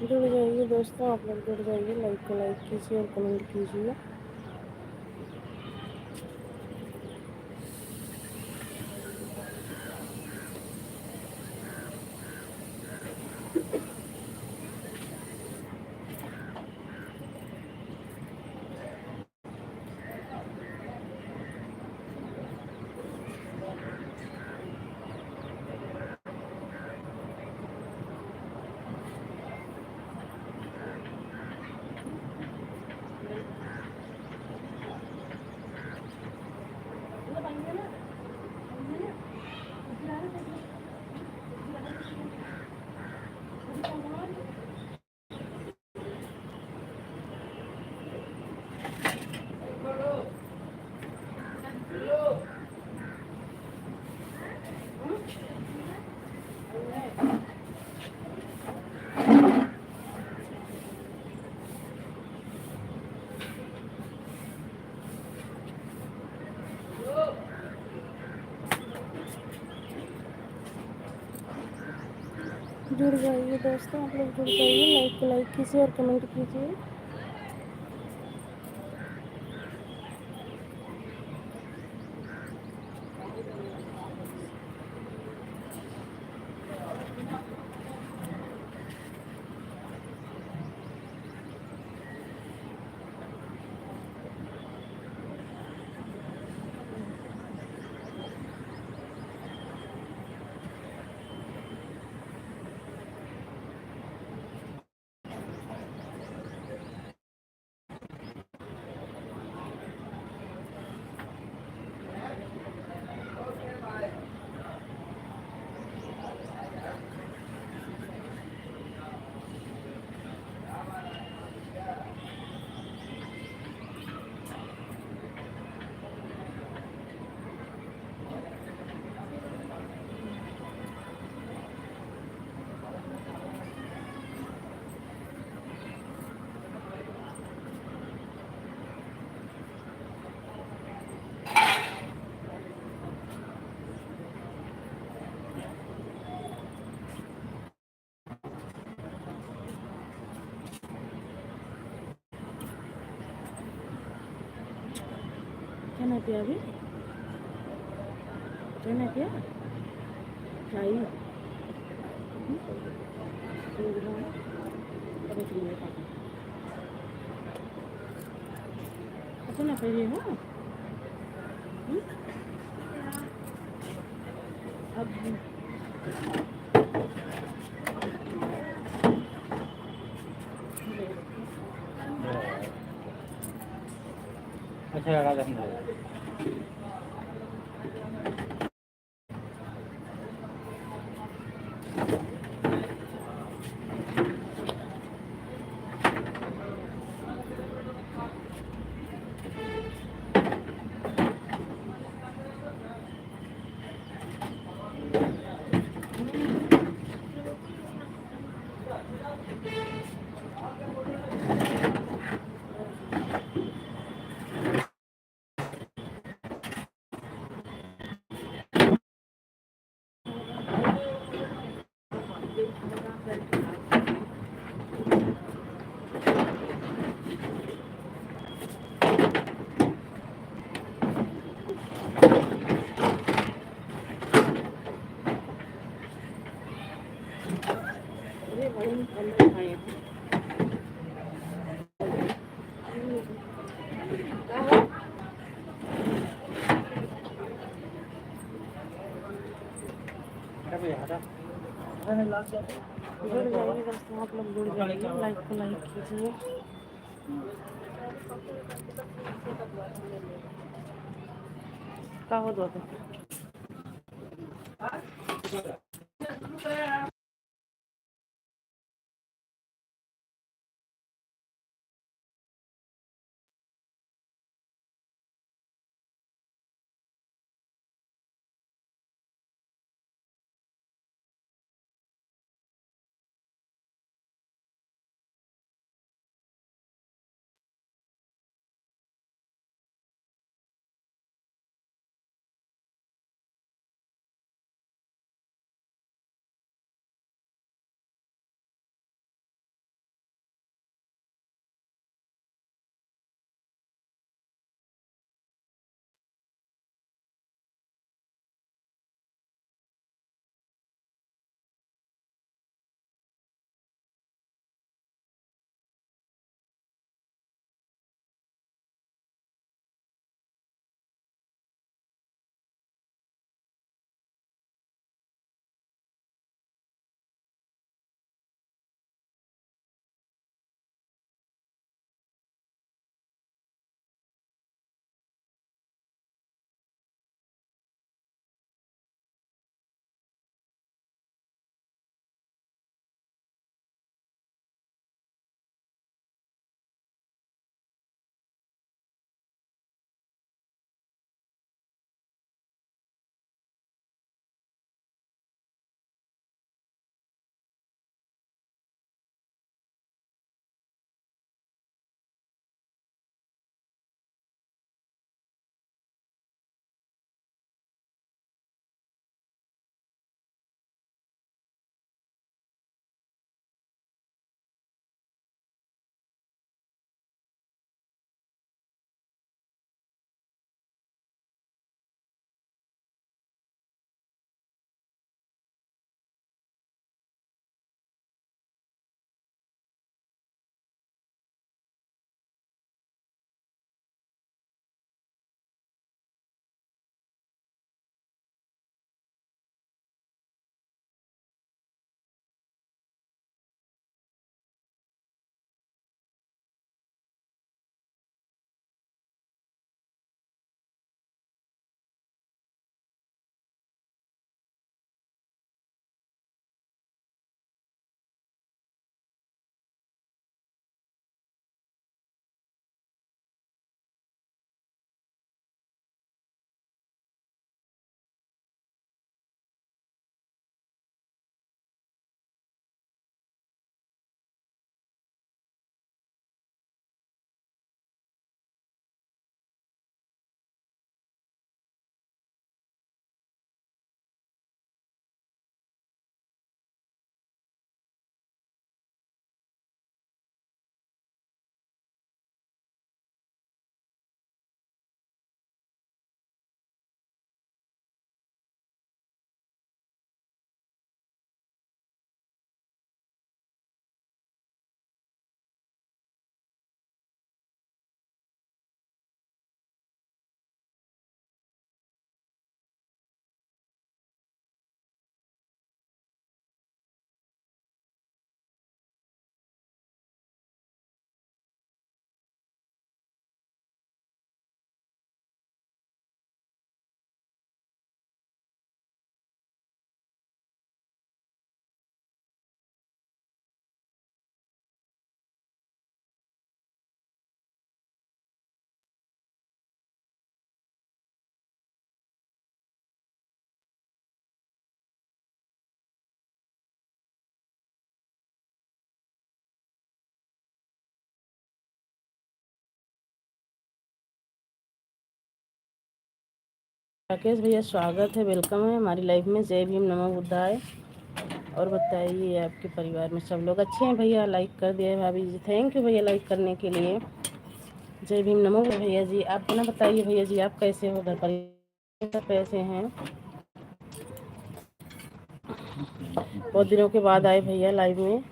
जुड़ जाइए दोस्तों, आप लोग जुड़ जाइए, लाइक को लाइक कीजिए और कमेंट कीजिए। जुड़ जाइए दोस्तों, आप लोग जुड़ जाइए, लाइक को लाइक कीजिए और कमेंट कीजिए। क्या ना पिया अभी, क्या ना पिया चाय। अच्छा ना पहले हो अब अच्छा लगा। अरे वही अंदर खाए जुड़ जाइए दोस्तों, आप लोग जुड़ जाइए, लाइक को लाइक कीजिए। का हो दो राकेश भैया स्वागत है, वेलकम है हमारी लाइफ में। जय भीम, नमो बुद्धाय। और बताइए आपके परिवार में सब लोग अच्छे हैं? भैया लाइक कर दिए भाभी जी, थैंक यू भैया लाइक करने के लिए। जय भीम, नमो भैया जी। आप अपना बताइए भैया जी, आप कैसे हो? घर परिवार सब कैसे हैं? बहुत दिनों के बाद आए भैया लाइव में।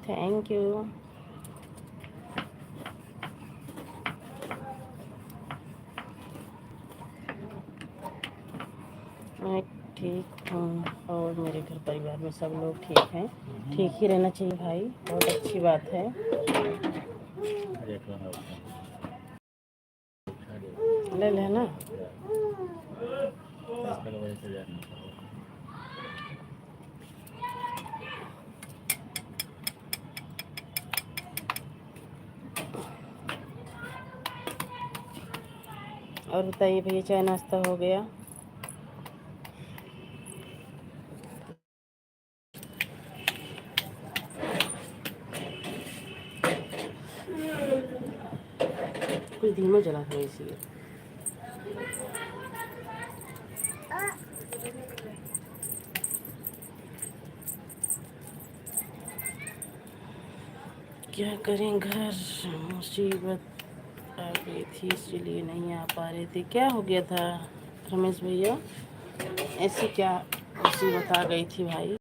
Thank you. मैं ठीक हूँ और मेरे घर परिवार में सब लोग ठीक हैं। ठीक ही रहना चाहिए भाई, बहुत अच्छी बात है। ले लेना। और बताइए भैया, चाय नाश्ता हो गया? कुछ धीमा जला था इसलिए। क्या करें, घर मुसीबत आ गई थी इसलिए नहीं आ पा रहे थे। क्या हो गया था रमेश भैया? ऐसी क्या मुसीबत आ गई थी भाई?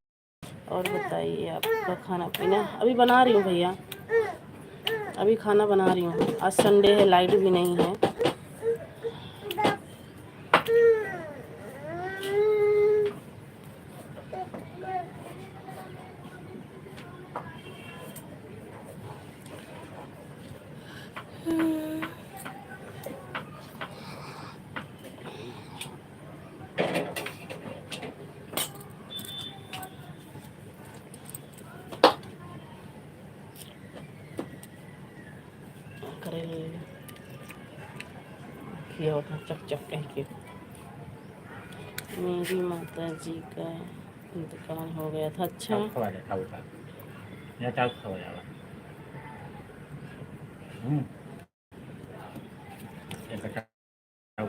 और बताइए आपका खाना पीना? अभी बना रही हूँ भैया, अभी खाना बना रही हूँ। आज संडे है, लाइट भी नहीं है। करेले किया होता चक चक कह के। मेरी माता जी का इंतकाल हो गया था। अच्छा,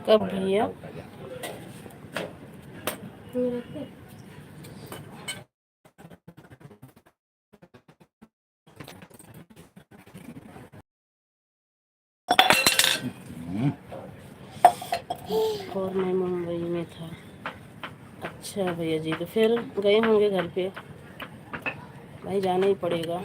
कब भैया? और मैं मुंबई में था। अच्छा भैया जी, तो फिर गए होंगे घर पे? भाई जाना ही पड़ेगा।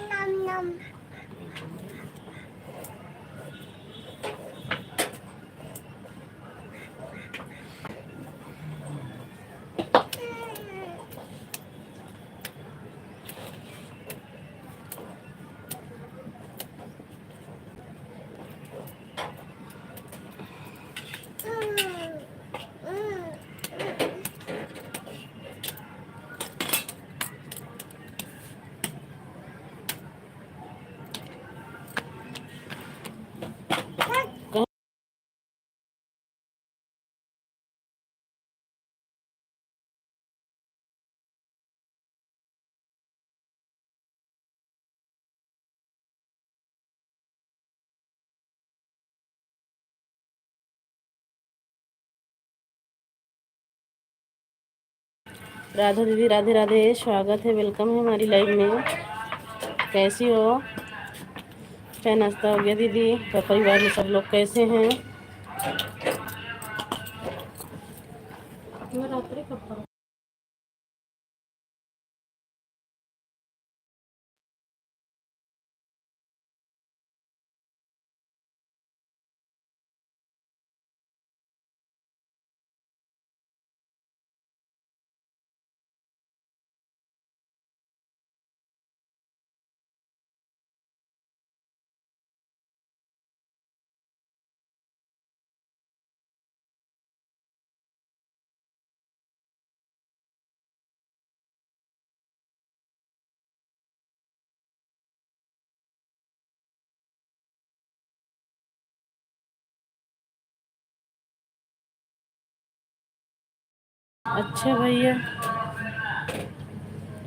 राधा दीदी, राधे राधे, स्वागत है, वेलकम है हमारी लाइव में। कैसी हो? चाय नाश्ता हो गया दीदी? घर परिवार में सब लोग कैसे हैं? अच्छा भैया,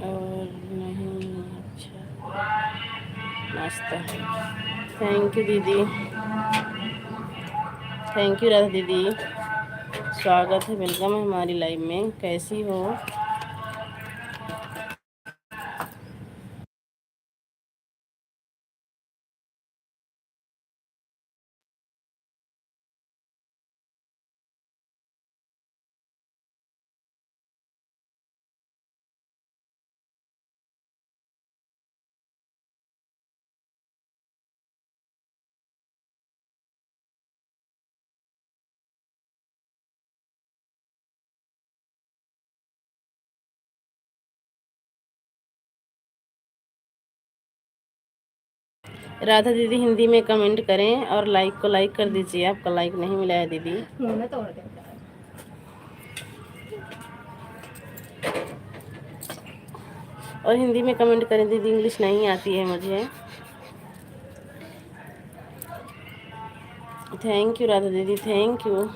और नहीं नाश्ता। थैंक यू दीदी, थैंक यू राधा दीदी। स्वागत है, वेलकम है हमारी लाइव में। कैसी हो? राधा दीदी हिंदी में कमेंट करें और लाइक को लाइक कर दीजिए। आपका लाइक नहीं मिला है दीदी। और हिंदी में कमेंट करें दीदी, इंग्लिश नहीं आती है मुझे। थैंक यू राधा दीदी, थैंक यू।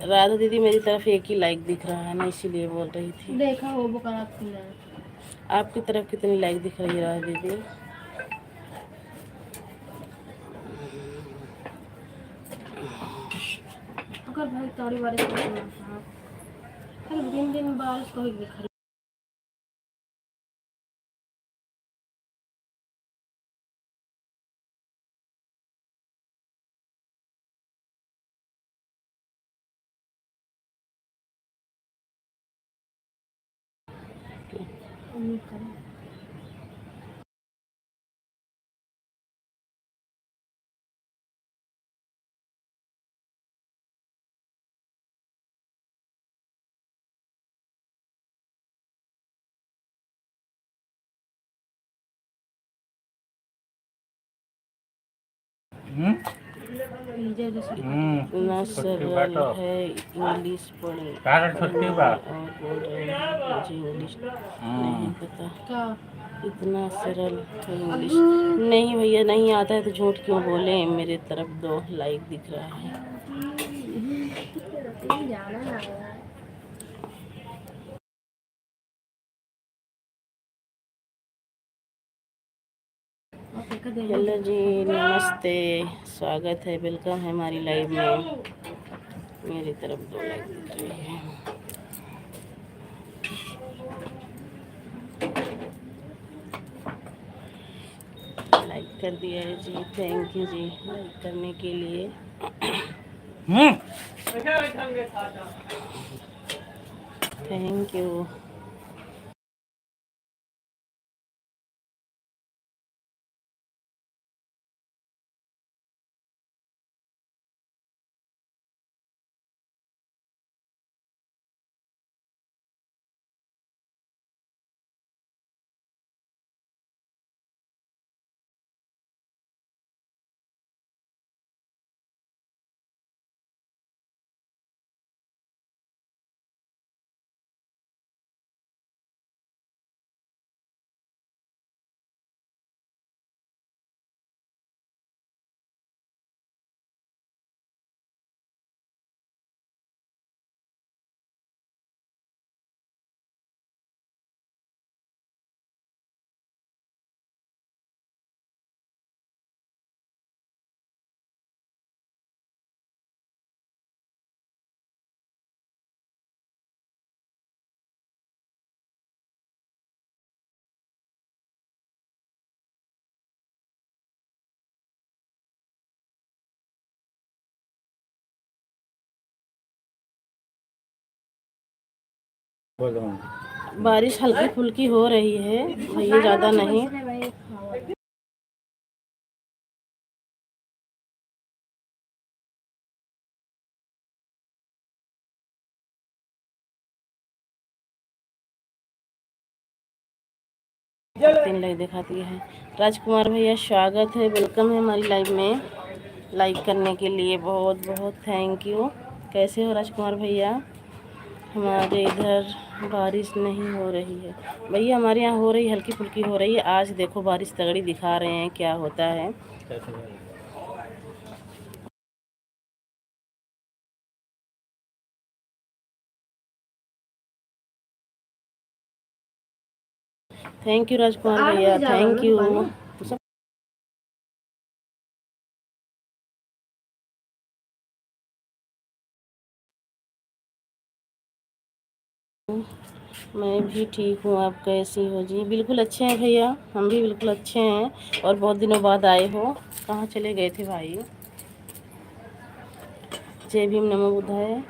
राधा दीदी मेरी तरफ एक ही लाइक दिख रहा है ना, इसीलिए बोल रही थी। देखा हो बकरा आपकी तरफ कितनी लाइक दिख रही है राधा दीदी? अगर भाई ताड़ी बारिश हो रही है, फिर दिन दिन बारिश को ही दिख रही। इतना सरल है इंग्लिश पढ़ने और बोल रहे हैं, मुझे इंग्लिश नहीं पता। इतना सरल है इंग्लिश। नहीं भैया, नहीं आता है तो झूठ क्यों बोले। मेरे तरफ 2 लाइक दिख रहा है। हेलो जी, नमस्ते, स्वागत है, वेलकम है हमारी लाइव में। मेरी तरफ 2 लाइक दिख रही है। लाइक कर दिया है जी, थैंक यू जी लाइक करने के लिए। Thank you. बारिश हल्की फुल्की हो रही है भैया, ज़्यादा नहीं। तीन लाइक दिखाती है। राजकुमार भैया स्वागत है, वेलकम है हमारी लाइव में। लाइक करने के लिए बहुत बहुत थैंक यू। कैसे हो राजकुमार भैया? हमारे इधर बारिश नहीं हो रही है भैया, हमारे यहाँ हो रही, हल्की फुल्की हो रही है। आज देखो बारिश तगड़ी दिखा रहे हैं, क्या होता है। थैंक यू राजकुमार भैया, थैंक यू। मैं भी ठीक हूँ, आप कैसी हो जी? बिल्कुल अच्छे हैं भैया, हम भी बिल्कुल अच्छे हैं। और बहुत दिनों बाद आए हो, कहाँ चले गए थे भाई? जय भीम, नमो बुद्धाय।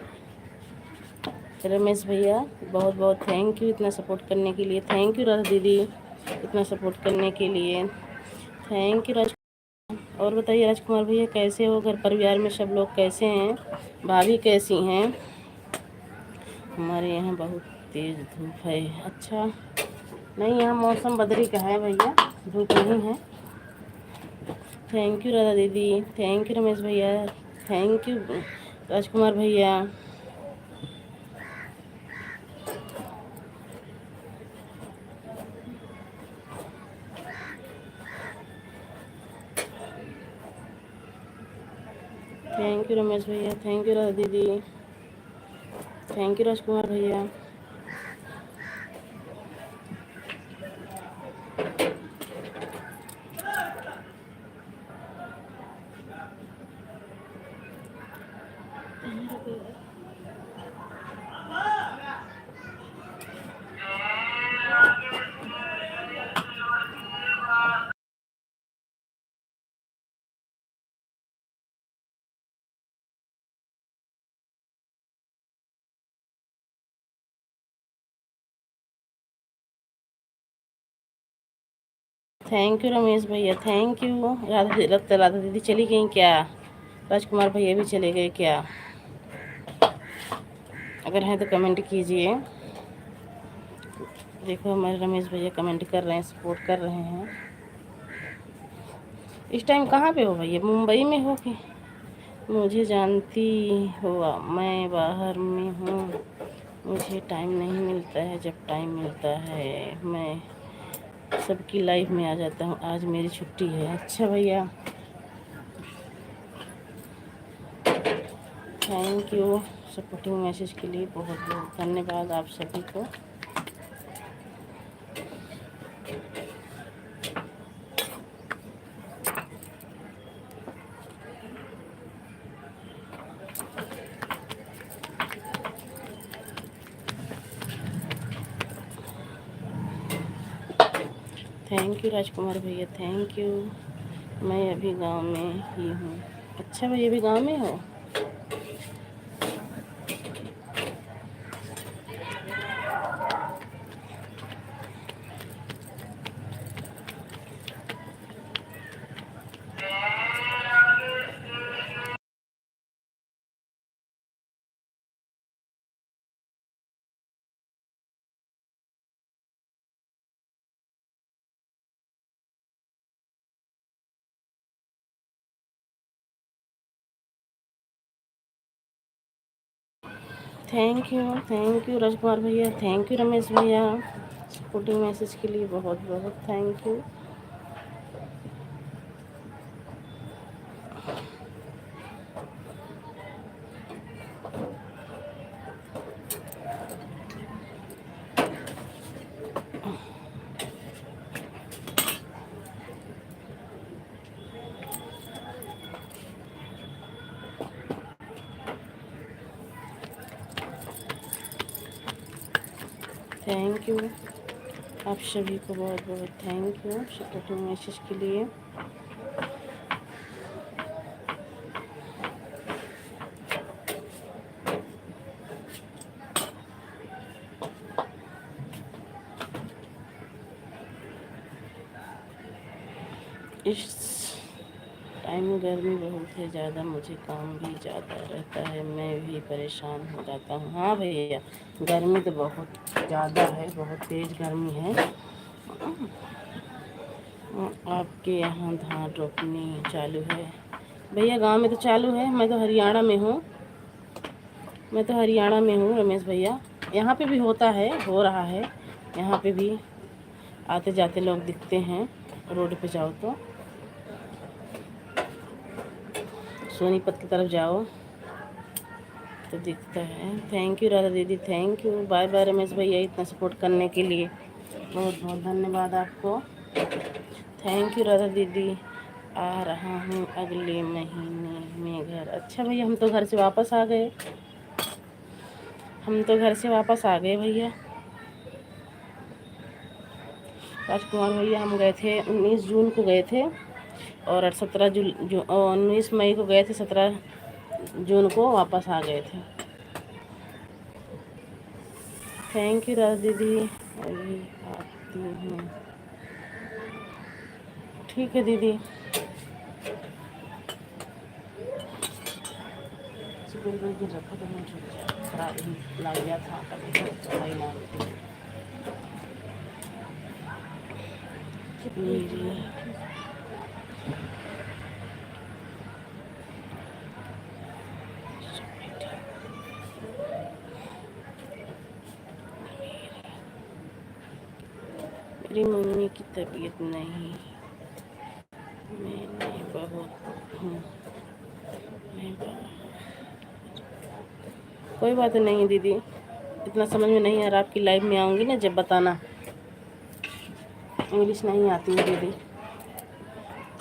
रमेश भैया बहुत बहुत थैंक यू इतना सपोर्ट करने के लिए। थैंक यू राधा दीदी इतना सपोर्ट करने के लिए, थैंक यू राज। और बताइए राजकुमार भैया कैसे हो? घर परिवार में सब लोग कैसे हैं? भाभी कैसी हैं? हमारे यहाँ बहुत तेज़ धूप है। अच्छा, नहीं यहाँ मौसम बदली का है भैया, धूप नहीं है। थैंक यू राधा दीदी, थैंक यू रमेश भैया, थैंक यू राजकुमार भैया। थैंक यू रमेश भैया, थैंक यू राधा दीदी, थैंक यू राजकुमार भैया। थैंक यू रमेश भैया, थैंक यू। राधा दीदी चली गई क्या? राजकुमार भैया भी चले गए क्या? अगर हैं तो कमेंट कीजिए। देखो हमारे रमेश भैया कमेंट कर रहे हैं, सपोर्ट कर रहे हैं। इस टाइम कहाँ पे हो भैया? मुंबई में हो कि? मुझे जानती हो मैं बाहर में हूँ, मुझे टाइम नहीं मिलता है। जब टाइम मिलता है मैं सबकी लाइफ में आ जाता हूँ। आज मेरी छुट्टी है। अच्छा भैया, थैंक यू सपोर्टिंग मैसेज के लिए, बहुत बहुत धन्यवाद आप सभी को। थैंक यू राजकुमार भैया, थैंक यू। मैं अभी गांव में ही हूँ। अच्छा भैया अभी गांव में हो? थैंक यू राजकुमार भैया, थैंक यू रमेश भैया, सपोर्टिंग मैसेज के लिए बहुत बहुत थैंक यू। थैंक यू आप सभी को बहुत बहुत थैंक यू सपोर्टिंग मैसेज के लिए। टाइम गर्मी बहुत है ज़्यादा, मुझे काम भी ज़्यादा रहता है, मैं भी परेशान हो जाता हूँ। हाँ भैया, गर्मी तो बहुत ज़्यादा है, बहुत तेज़ गर्मी है। आपके यहाँ धान रोपनी चालू है? भैया गांव में तो चालू है, मैं तो हरियाणा में हूँ, रमेश भैया। यहाँ पे भी होता है, हो रहा है। यहाँ पे भी आते जाते लोग दिखते हैं, रोड पे जाओ तो, सोनीपत की तरफ जाओ तो दिखता है। थैंक यू राधा दीदी, thank you. Bye bye Ramesh भैया, इतना सपोर्ट करने के लिए बहुत बहुत धन्यवाद आपको। थैंक यू राधा दीदी। आ रहा हूँ अगले महीने में घर। अच्छा भैया, हम तो घर से वापस आ गए, भैया। राजकुमार भैया, हम गए थे 19 जून को गए थे, और 19 मई को गए थे, 17 जून को वापस आ गए थे। थैंक यू राधा दीदी, अभी आती हूँ। ठीक है दीदी। बिल्कुल गिर रखा तो मैं खराब लग गया था, सही ना मेरी मेरी मम्मी की तबीयत नहीं, मैंने बहुत हूँ, कोई बात नहीं दीदी, इतना समझ में नहीं आ रहा। आपकी लाइव में आऊँगी ना जब बताना। इंग्लिश नहीं आती है दीदी।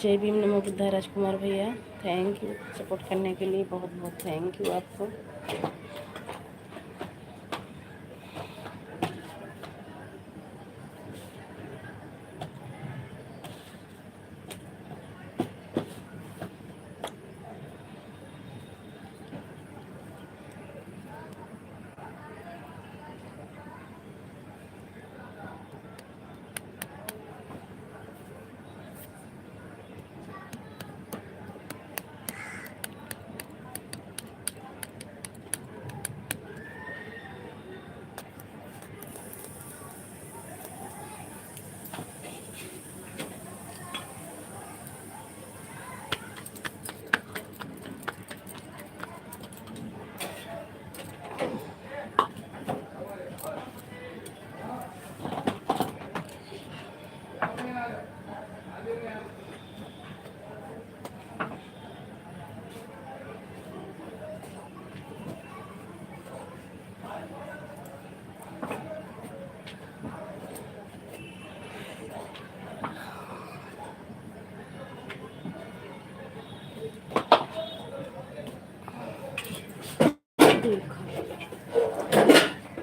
जय भीम, नमो बुद्धाय। राजकुमार भैया, थैंक यू सपोर्ट करने के लिए, बहुत बहुत थैंक यू आपको।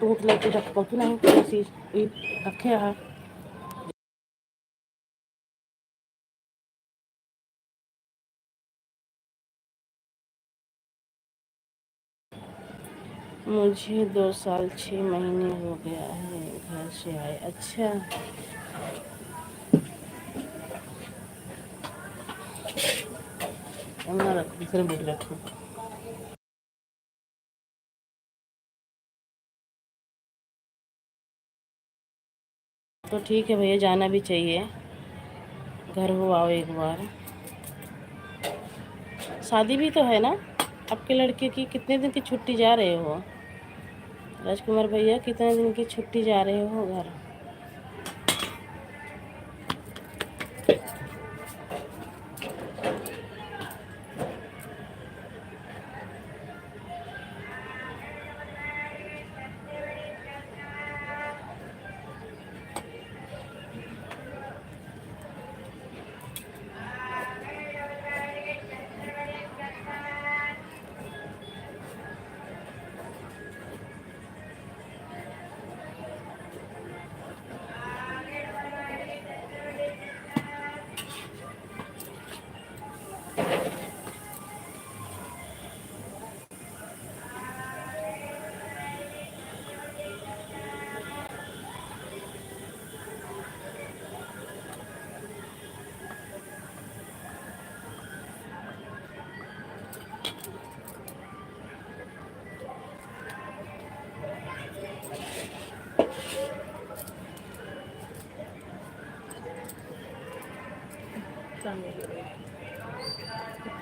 टूट लेके रखो कि नहीं, कैसी रखे है। मुझे 2 साल 6 महीने हो गया है घर से आए। अच्छा, ना रखो, दूसरे बुक रखो। तो ठीक है भैया, जाना भी चाहिए, घर हो आओ एक बार। शादी भी तो है ना आपके लड़के की? कितने दिन की छुट्टी जा रहे हो राजकुमार भैया, कितने दिन की छुट्टी जा रहे हो घर?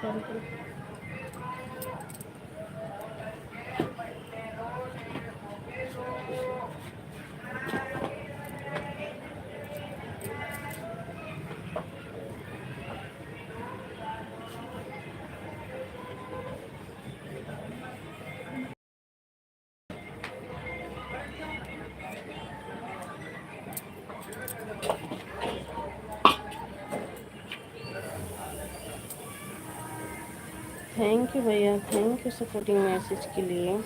करो। थैंक यू भैया, थैंक यू सपोर्टिंग मैसेज के लिए।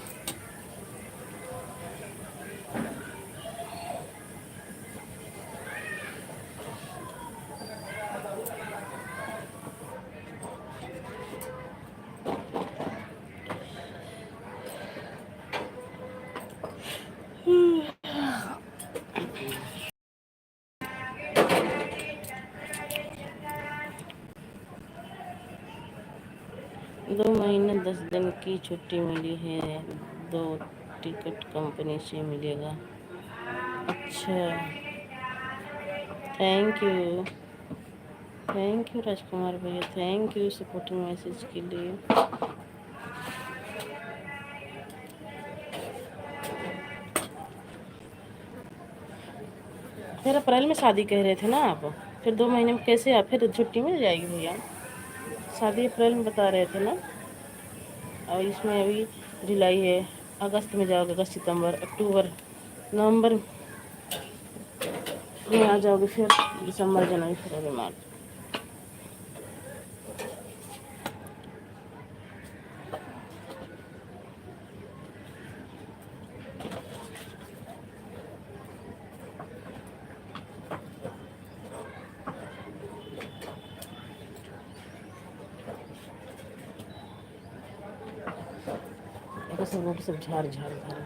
दो महीने 10 दिन की छुट्टी मिली है, 2 टिकट कंपनी से मिलेगा। अच्छा, थैंक यू राजकुमार भैया, थैंक यू सपोर्टिंग मैसेज के लिए। फिर अप्रैल में शादी कह रहे थे ना आप, फिर 2 महीने में कैसे आप फिर छुट्टी मिल जाएगी भैया? शादी अप्रैल में बता रहे थे ना, और इसमें अभी जुलाई है, अगस्त में जाओगे, अगस्त सितंबर अक्टूबर नवंबर में आ जाओगे, फिर दिसंबर जनवरी फरवरी मार्च। सब रोड सब झाड़ झाड़ झाड़।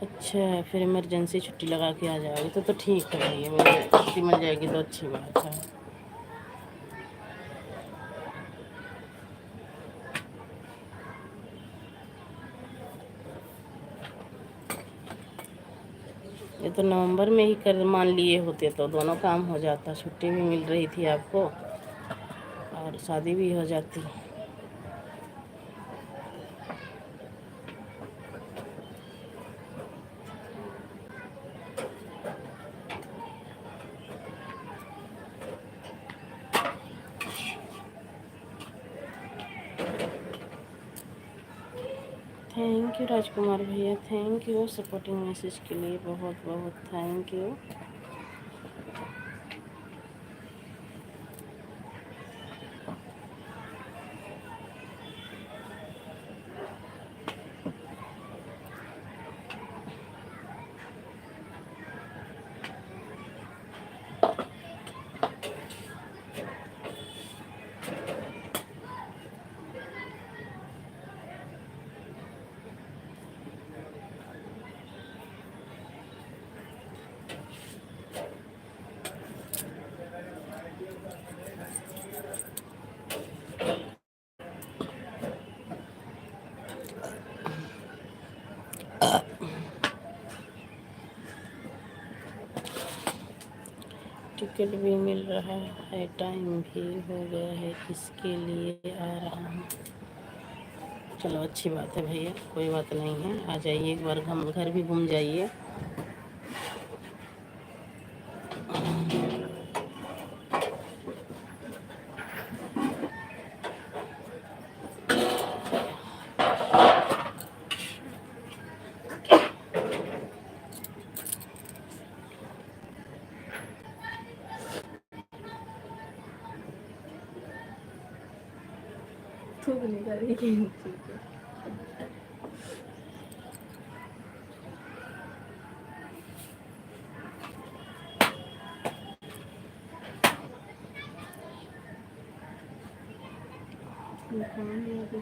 अच्छा, फिर इमरजेंसी छुट्टी लगा के आ जाओगे तो ठीक है भैया, मुझे छुट्टी मिल जाएगी तो अच्छी बात है। ये तो नवंबर में ही कर मान लिए होते तो दोनों काम हो जाता, छुट्टी भी मिल रही थी आपको और शादी भी हो जाती। थैंक यू राजकुमार भैया, थैंक यू सपोर्टिंग मैसेज के लिए, बहुत बहुत थैंक यू। टिकट भी मिल रहा है, टाइम भी हो गया है, किसके लिए आ रहा हूँ। चलो अच्छी बात है भैया, कोई बात नहीं है, आ जाइए एक बार, हम घर भी घूम जाइए। थूक नहीं करेगी। हाँ ये भी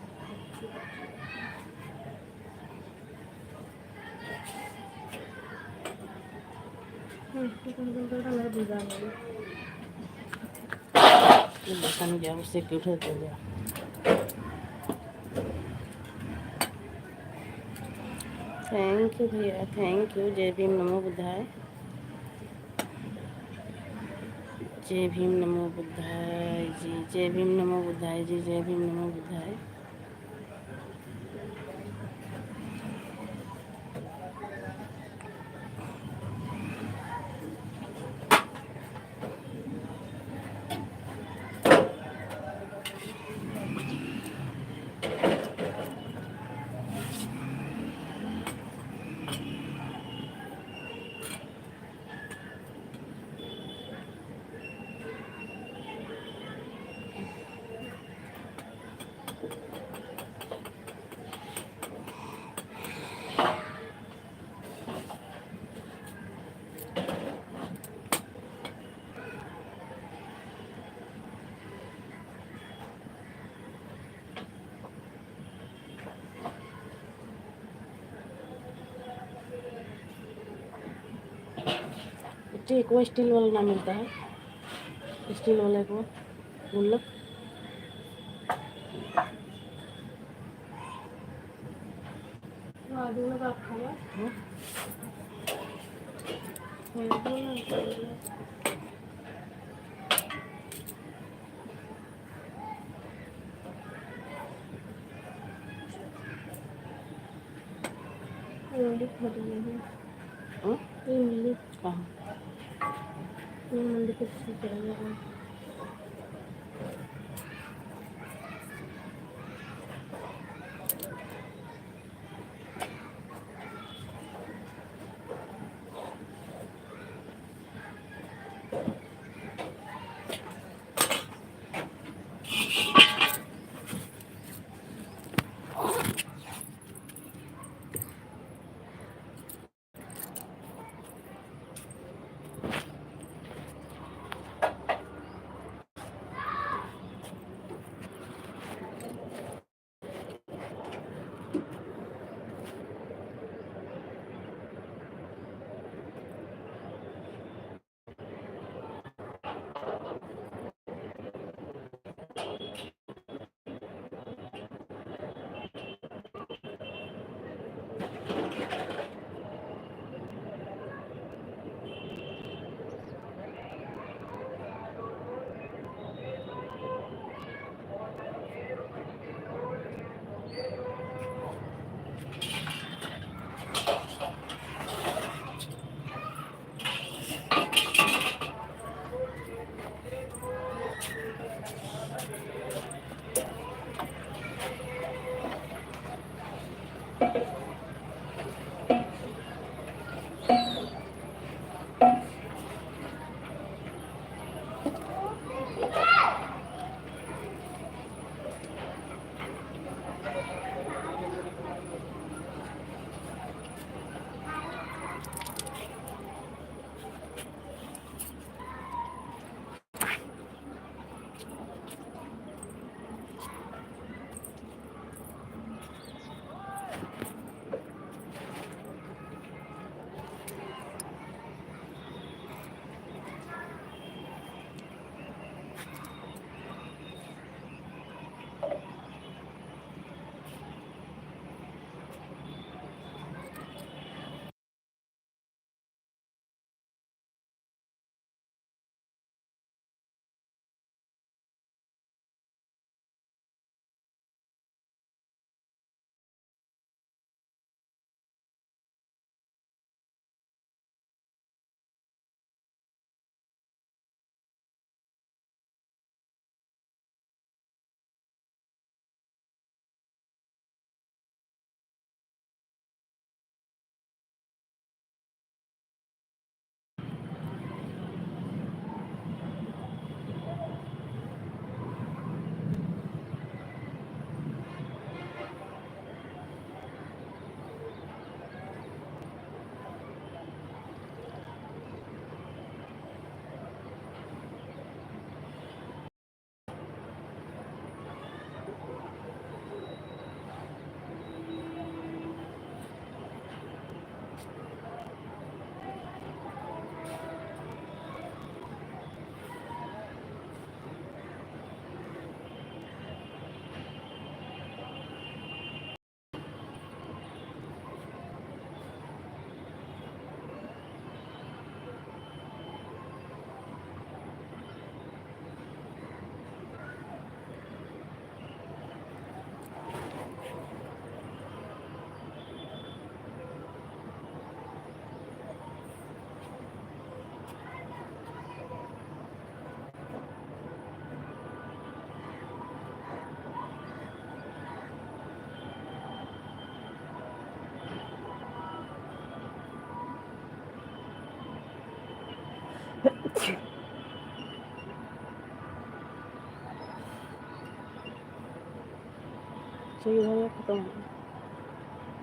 मेरा भिगा नहीं बसन गया उससे क्यों उठे तो गया। थैंक यू भैया, थैंक यू। जय भीम नमो बुद्धाय, जय भीम नमो बुद्धाय जी, जय भीम नमो बुद्धाय जी, जय भीम नमो बुद्धाय। ठीक, वो स्टील वाला ना मिलता है, स्टील वाले को गुल्लक। दोनों का खाना हाँ? हाँ? कहाँ? मंदिर के चलेगा चीज़ है खत्म हो गई,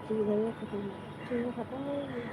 चीज़ है खत्म हो गई, चीज़ खत्म हो गई।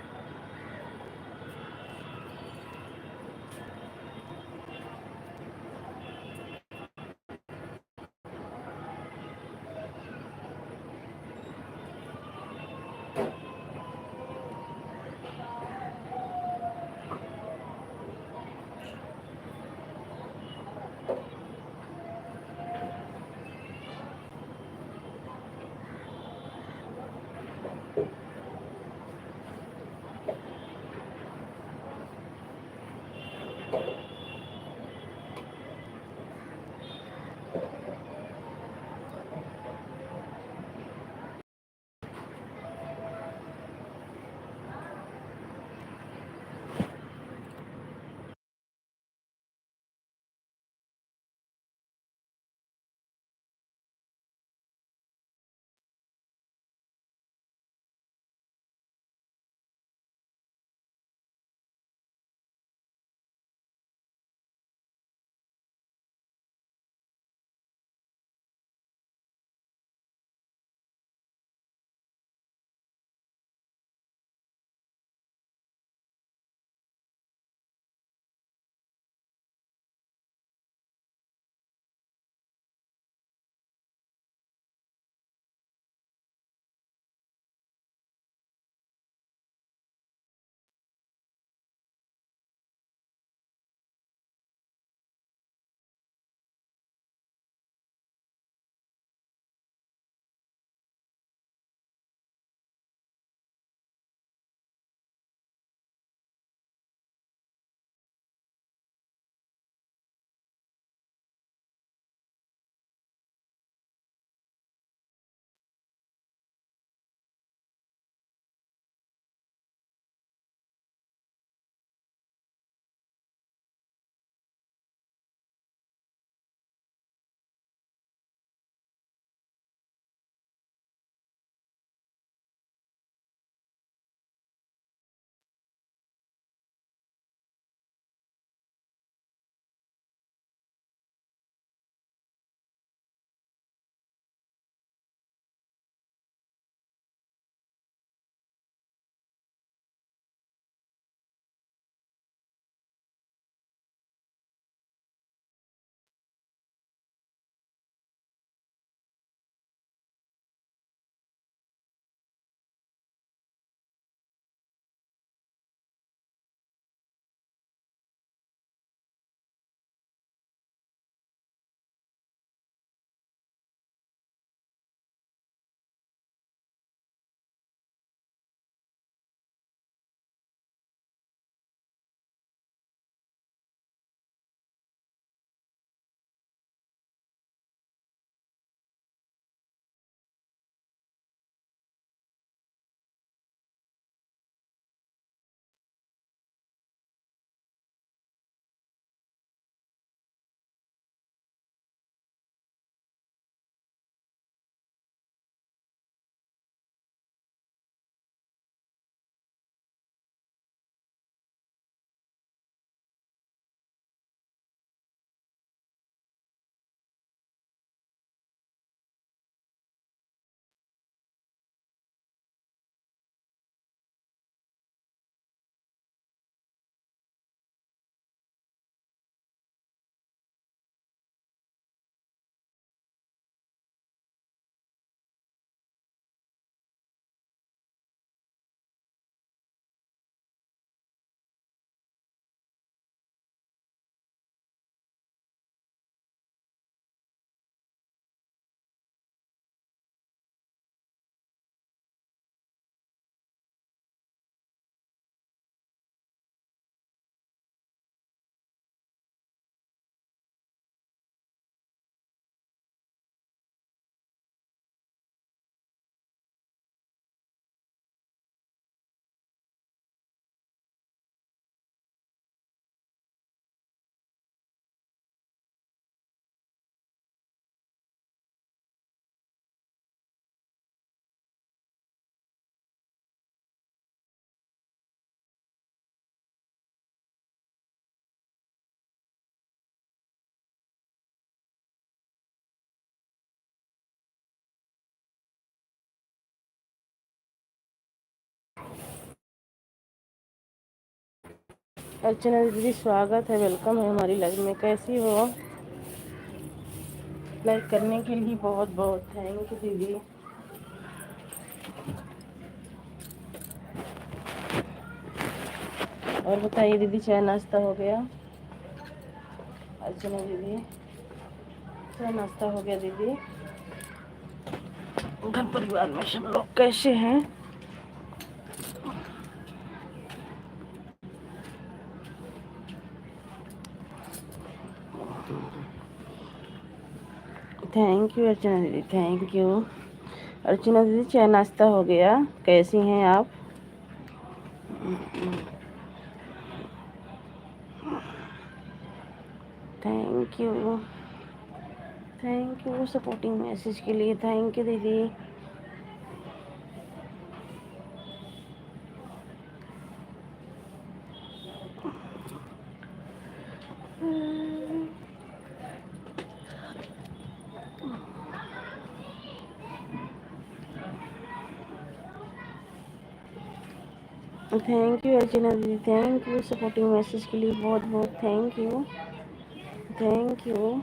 अर्चना दीदी स्वागत है, वेलकम है हमारी लाइफ में। कैसी हो? लाइक करने के लिए बहुत बहुत थैंक यू दीदी। और बताइए दीदी, चाय नाश्ता हो गया? अर्चना दीदी, चाय नाश्ता हो गया दीदी? घर परिवार में सब लोग कैसे हैं? थैंक यू अर्चना दीदी, थैंक यू। अर्चना दीदी, चाय नाश्ता हो गया? कैसी हैं आप? Thank you, thank you supporting message के लिए, थैंक यू दीदी। थैंक यू अर्चना दीदी, थैंक यू सपोर्टिंग मैसेज के लिए, बहुत बहुत थैंक यू, थैंक यू।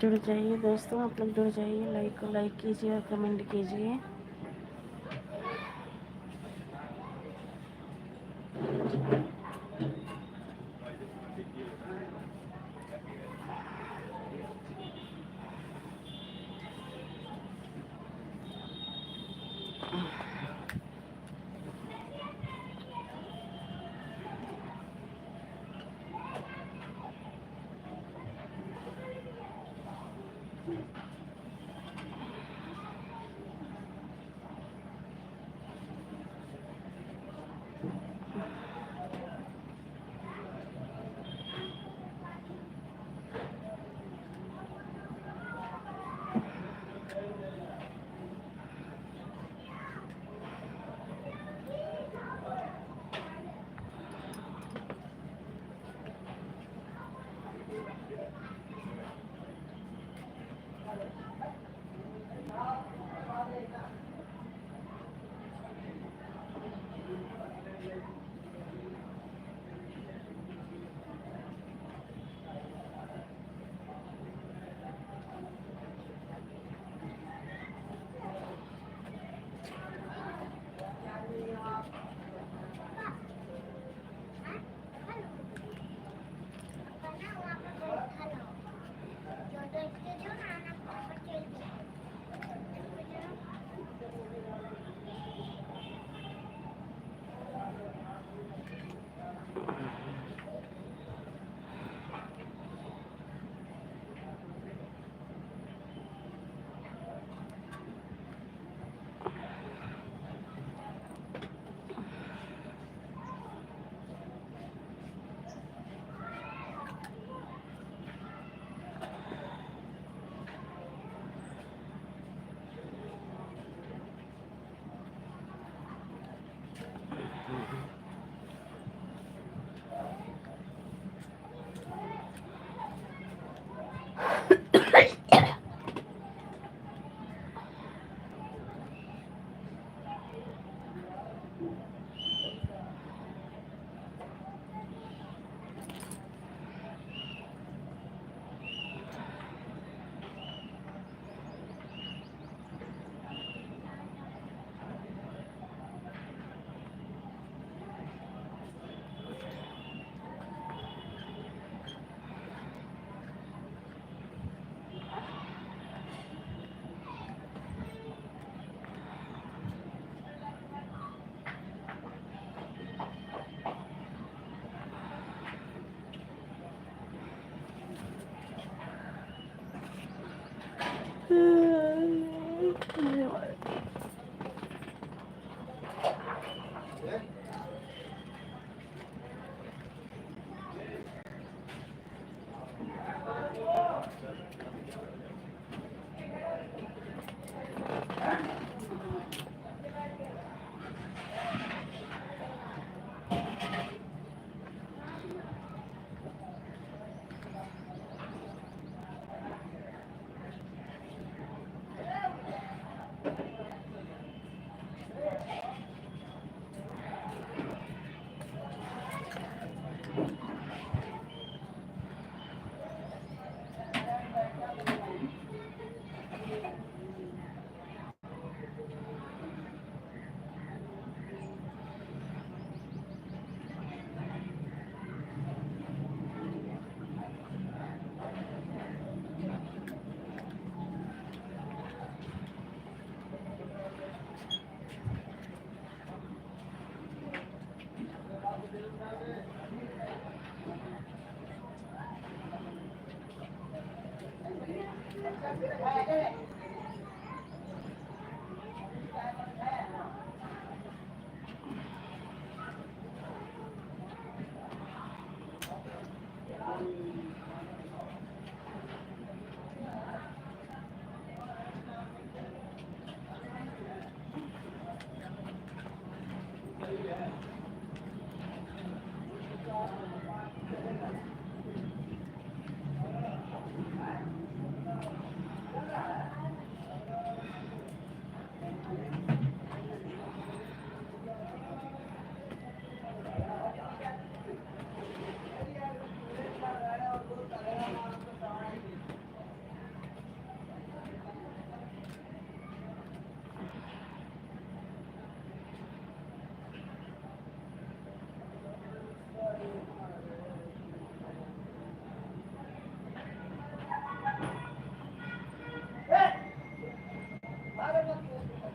जुड़ जाइए दोस्तों, आप लोग जुड़ जाइए, लाइक को लाइक कीजिए और कमेंट कीजिए।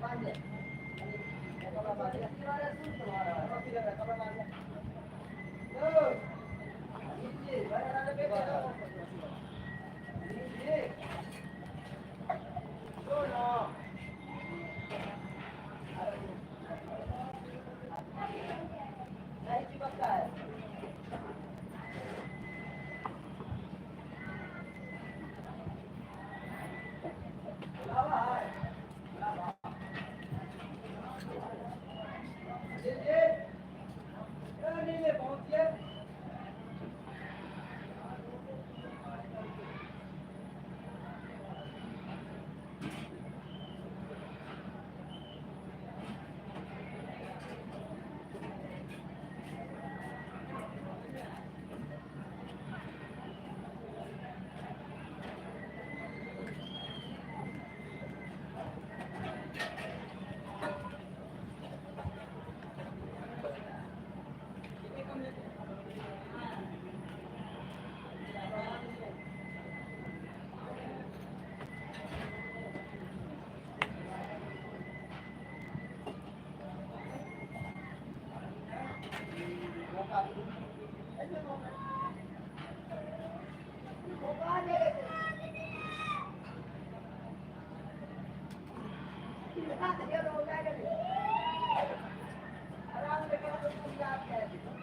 Around the